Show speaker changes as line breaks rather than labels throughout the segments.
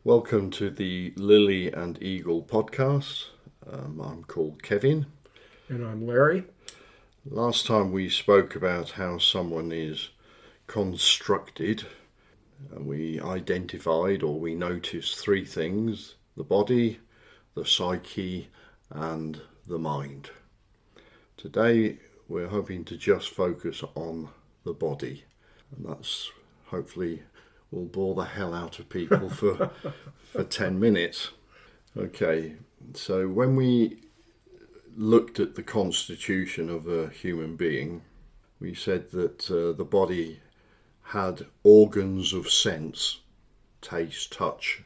Welcome to the Lily and Eagle podcast. I'm called Kevin.
And I'm Larry.
Last time we spoke about how someone is constructed, and we identified or we noticed three things: the body, the psyche, and the mind. Today we're hoping to just focus on the body, and that's hopefully will bore the hell out of people for 10 minutes. Okay, so when we looked at the constitution of a human being, we said that the body had organs of sense, taste, touch,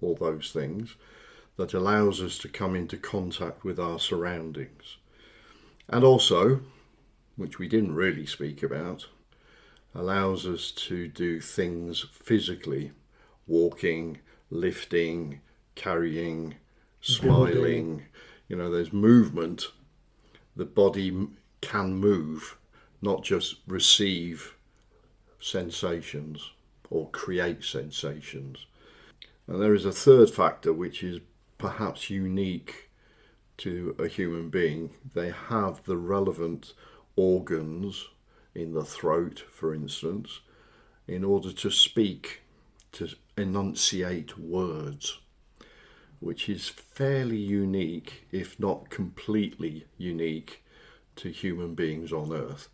all those things, that allows us to come into contact with our surroundings. And also, which we didn't really speak about, allows us to do things physically: walking, lifting, carrying, smiling. There's movement. The body can move, not just receive sensations or create sensations. And there is a third factor which is perhaps unique to a human being. They have the relevant organs in the throat, for instance, in order to speak, to enunciate words, which is fairly unique, if not completely unique, to human beings on Earth.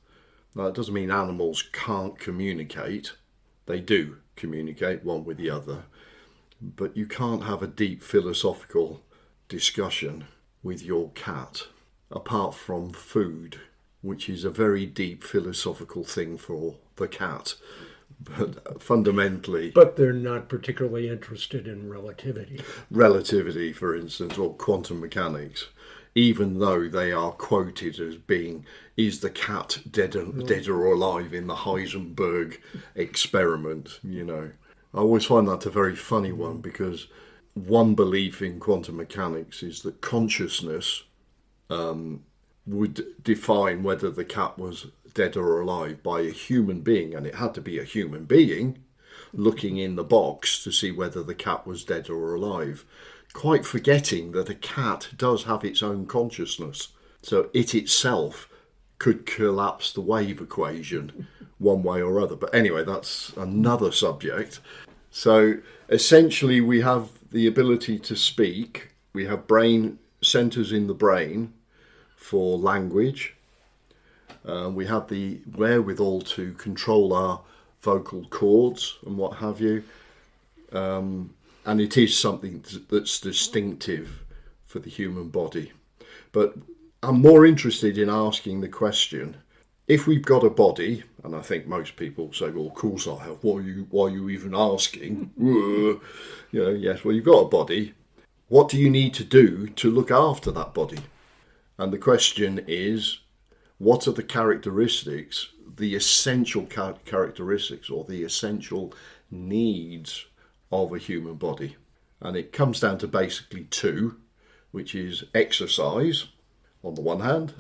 Now, it doesn't mean animals can't communicate. They do communicate one with the other, but you can't have a deep philosophical discussion with your cat apart from food, which is a very deep philosophical thing for the cat, but fundamentally...
But they're not particularly interested in relativity.
Relativity, for instance, or quantum mechanics, even though they are quoted as being, is the cat dead or alive in the Heisenberg experiment, I always find that a very funny one, because one belief in quantum mechanics is that consciousness... would define whether the cat was dead or alive by a human being, and it had to be a human being looking in the box to see whether the cat was dead or alive, quite forgetting that a cat does have its own consciousness, so it itself could collapse the wave equation one way or other. But anyway, that's another subject. So essentially we have the ability to speak. We have brain centers in the brain for language. We have the wherewithal to control our vocal cords and what have you. And it is something that's distinctive for the human body. But I'm more interested in asking the question, if we've got a body, and I think most people say, well, of course I have, why are you even asking? Yes, well, you've got a body. What do you need to do to look after that body? And the question is, what are the characteristics, the essential characteristics or the essential needs of a human body? And it comes down to basically two, which is exercise on the one hand,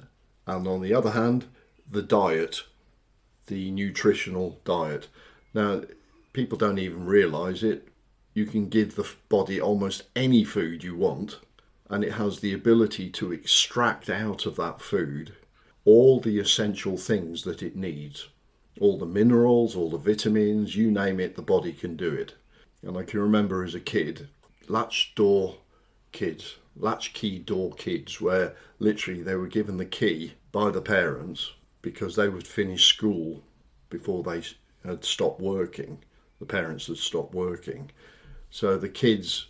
and on the other hand, the diet, the nutritional diet. Now, people don't even realise it. You can give the body almost any food you want, and it has the ability to extract out of that food all the essential things that it needs. All the minerals, all the vitamins, you name it, the body can do it. And I can remember as a kid, latchkey door kids, where literally they were given the key by the parents because they would finish school before they had stopped working. The parents had stopped working. So the kids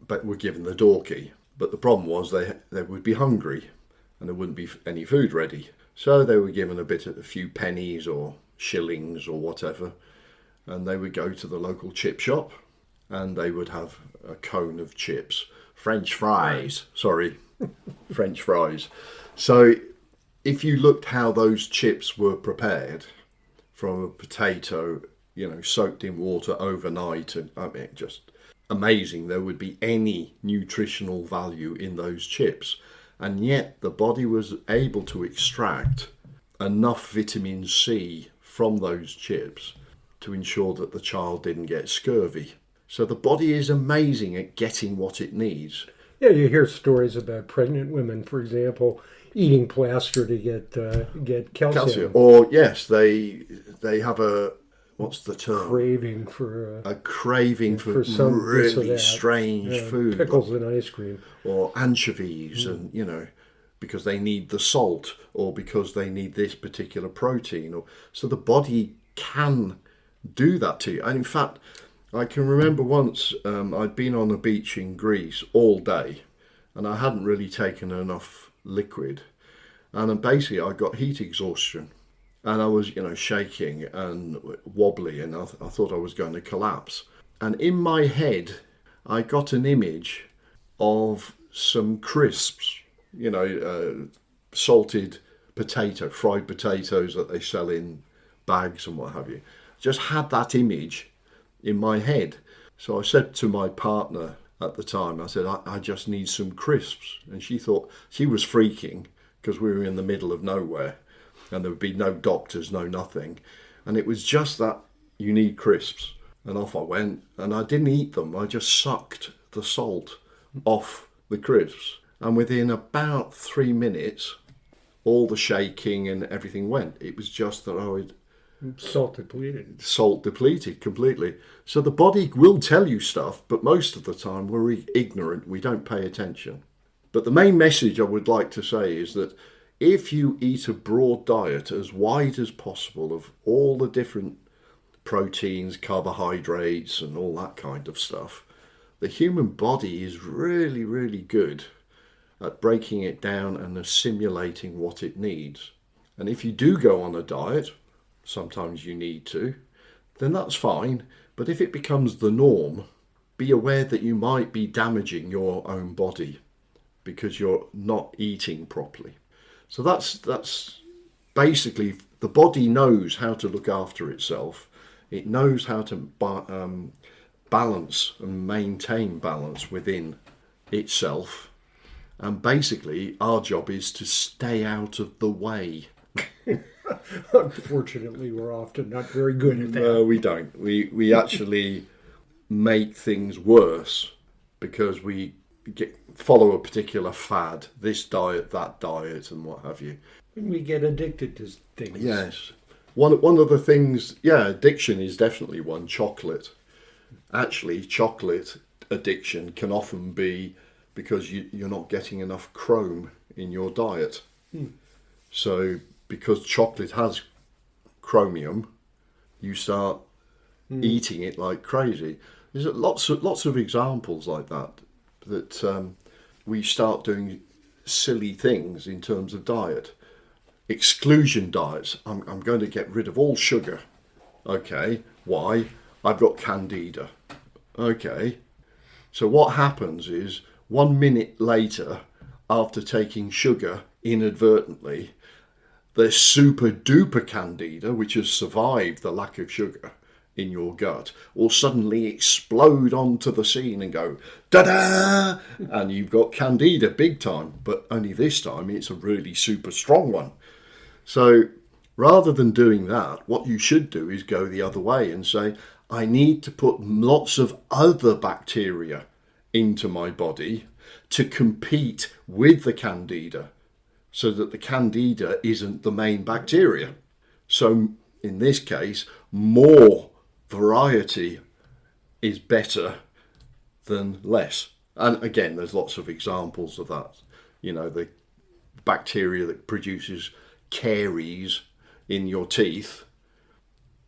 were given the door key. But the problem was they would be hungry and there wouldn't be any food ready. So they were given a few pennies or shillings or whatever, and they would go to the local chip shop and they would have a cone of chips. French fries. So if you looked how those chips were prepared from a potato, soaked in water overnight, and just amazing there would be any nutritional value in those chips. And yet the body was able to extract enough vitamin C from those chips to ensure that the child didn't get scurvy. So the body is amazing at getting what it needs.
Yeah, you hear stories about pregnant women, for example, eating plaster to get calcium.
Or yes, they have a, what's the term?
Craving for
A craving for
some this or
really
that.
strange food,
pickles and ice cream.
or anchovies, and because they need the salt, or because they need this particular protein, or so the body can do that to you. And in fact, I can remember once I'd been on a beach in Greece all day, and I hadn't really taken enough liquid, and then basically I got heat exhaustion, and I was shaking and wobbly, and I thought I was going to collapse. And in my head, I got an image of some crisps, salted fried potatoes that they sell in bags and what have you. Just had that image in my head. So I said to my partner at the time, I said, I just need some crisps. And she thought, she was freaking because we were in the middle of nowhere and there would be no doctors, no nothing. And it was just that, you need crisps. And off I went, and I didn't eat them. I just sucked the salt off the crisps. And within about 3 minutes, all the shaking and everything went. It was just that I would
salt depleted
completely. So the body will tell you stuff, but most of the time we're ignorant. We don't pay attention. But the main message I would like to say is that if you eat a broad diet as wide as possible of all the different proteins, carbohydrates, and all that kind of stuff, the human body is really, really good at breaking it down and assimilating what it needs. And if you do go on a diet, sometimes you need to, then that's fine. But if it becomes the norm, be aware that you might be damaging your own body because you're not eating properly. So that's basically, the body knows how to look after itself. It knows how to balance and maintain balance within itself. And basically, our job is to stay out of the way.
Unfortunately, we're often not very good at that.
No, we don't. We actually make things worse because we follow a particular fad, this diet, that diet, and what have you.
And we get addicted to things.
Yes. One of the things, addiction is definitely one. Chocolate. Actually, chocolate addiction can often be because you're not getting enough chrome in your diet. So because chocolate has chromium, you start eating it like crazy. There's lots of examples like that we start doing silly things in terms of diet. Exclusion diets. I'm going to get rid of all sugar. Okay, why? I've got candida. Okay, so what happens is 1 minute later, after taking sugar inadvertently, the super duper candida, which has survived the lack of sugar in your gut, will suddenly explode onto the scene and go da-da, and you've got candida big time. But only this time it's a really super strong one. So rather than doing that, what you should do is go the other way and say, I need to put lots of other bacteria into my body to compete with the candida so that the candida isn't the main bacteria. So in this case, more variety is better than less. And again, there's lots of examples of that. The bacteria that produces caries in your teeth,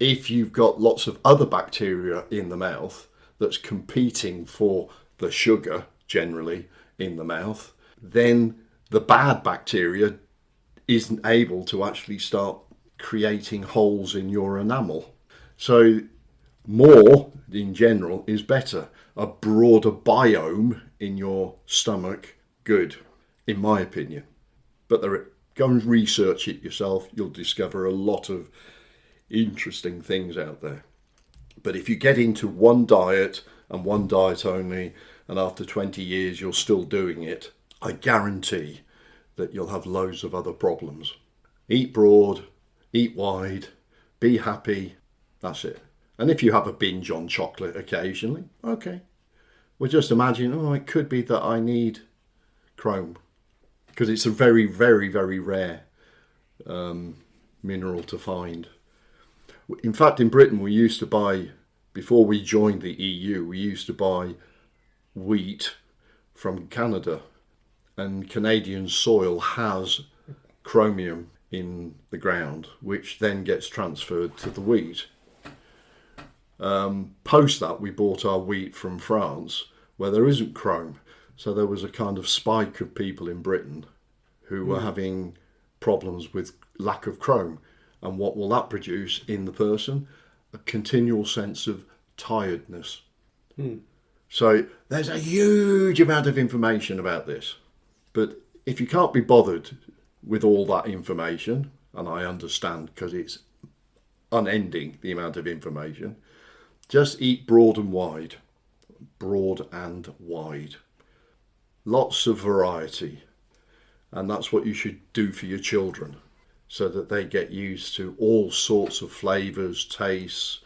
if you've got lots of other bacteria in the mouth that's competing for the sugar generally in the mouth, then the bad bacteria isn't able to actually start creating holes in your enamel. So more in general is better. A broader biome in your stomach, good, in my opinion. But go and research it yourself. You'll discover a lot of interesting things out there. But if you get into one diet and one diet only, and after 20 years you're still doing it, I guarantee that you'll have loads of other problems. Eat broad, eat wide, be happy, that's it. And if you have a binge on chocolate occasionally, okay. Well, just imagine, it could be that I need chrome, because it's a very, very, very rare mineral to find. In fact, in Britain, we used to buy, before we joined the EU, we used to buy wheat from Canada, and Canadian soil has chromium in the ground, which then gets transferred to the wheat. Post that, we bought our wheat from France, where there isn't chrome. So there was a kind of spike of people in Britain who were having problems with lack of chrome. And what will that produce in the person? A continual sense of tiredness. So there's a huge amount of information about this. But if you can't be bothered with all that information, and I understand because it's unending, the amount of information, just eat broad and wide. Broad and wide. Lots of variety. And that's what you should do for your children, so that they get used to all sorts of flavours, tastes,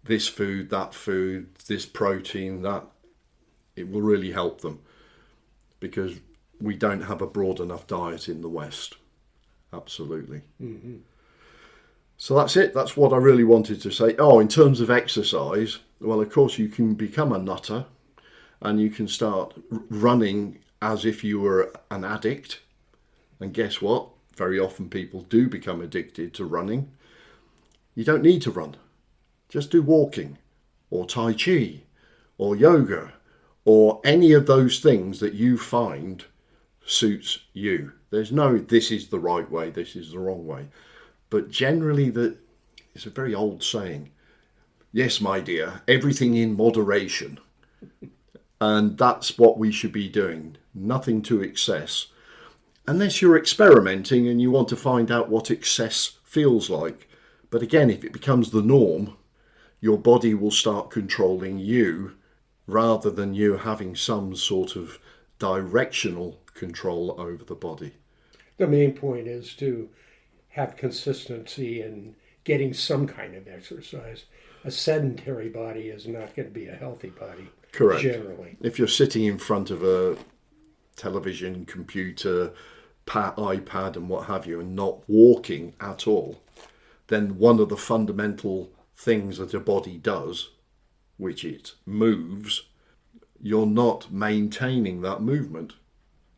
this food, that food, this protein, that. It will really help them, because we don't have a broad enough diet in the West. Absolutely. Mm-hmm. So that's it. That's what I really wanted to say. In terms of exercise, well, of course, you can become a nutter and you can start running as if you were an addict. And guess what? Very often people do become addicted to running. You don't need to run. Just do walking or Tai Chi or yoga or any of those things that you find suits you. There's no, this is the right way, this is the wrong way. But generally, it's a very old saying. Yes, my dear, everything in moderation. And that's what we should be doing. Nothing to excess. Unless you're experimenting and you want to find out what excess feels like. But again, if it becomes the norm, your body will start controlling you rather than you having some sort of directional control over the body.
The main point is to have consistency in getting some kind of exercise. A sedentary body is not going to be a healthy body.
Correct.
Generally.
If you're sitting in front of a television, computer, iPad and what have you, and not walking at all, then one of the fundamental things that a body does, which it moves, you're not maintaining that movement.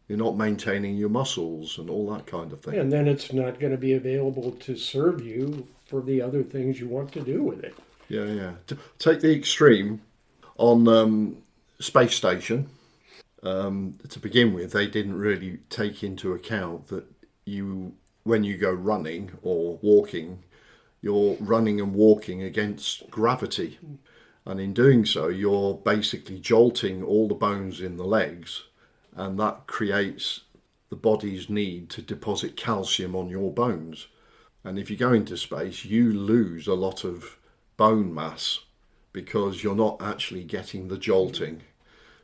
You're not maintaining your muscles and all that kind of thing.
And then it's not going to be available to serve you for the other things you want to do with it.
Yeah. Take the extreme on Space Station. To begin with, they didn't really take into account that when you go running or walking, you're running and walking against gravity. And in doing so, you're basically jolting all the bones in the legs, and that creates the body's need to deposit calcium on your bones. And if you go into space, you lose a lot of bone mass because you're not actually getting the jolting.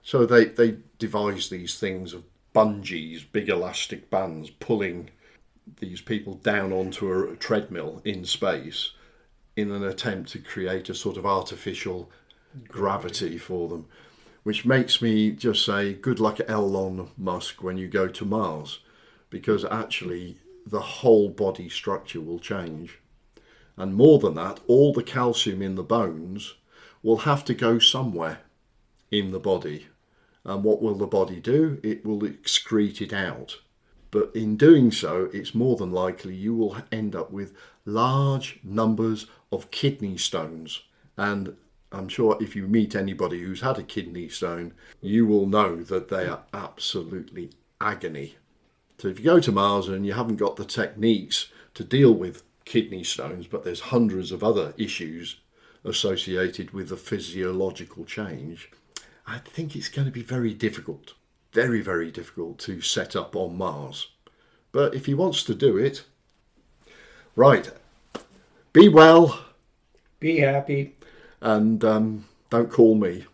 So they devised these things of bungees, big elastic bands, pulling these people down onto a treadmill in space in an attempt to create a sort of artificial gravity for them, which makes me just say good luck Elon Musk when you go to Mars, because actually the whole body structure will change. And more than that, all the calcium in the bones will have to go somewhere in the body. And what will the body do? It will excrete it out. But in doing so, it's more than likely you will end up with large numbers of kidney stones. And I'm sure if you meet anybody who's had a kidney stone, you will know that they are absolutely agony. So if you go to Mars and you haven't got the techniques to deal with kidney stones, but there's hundreds of other issues associated with the physiological change, I think it's going to be very difficult. Very, very difficult to set up on Mars. But if he wants to do it, right, be well.
Be happy.
And don't call me.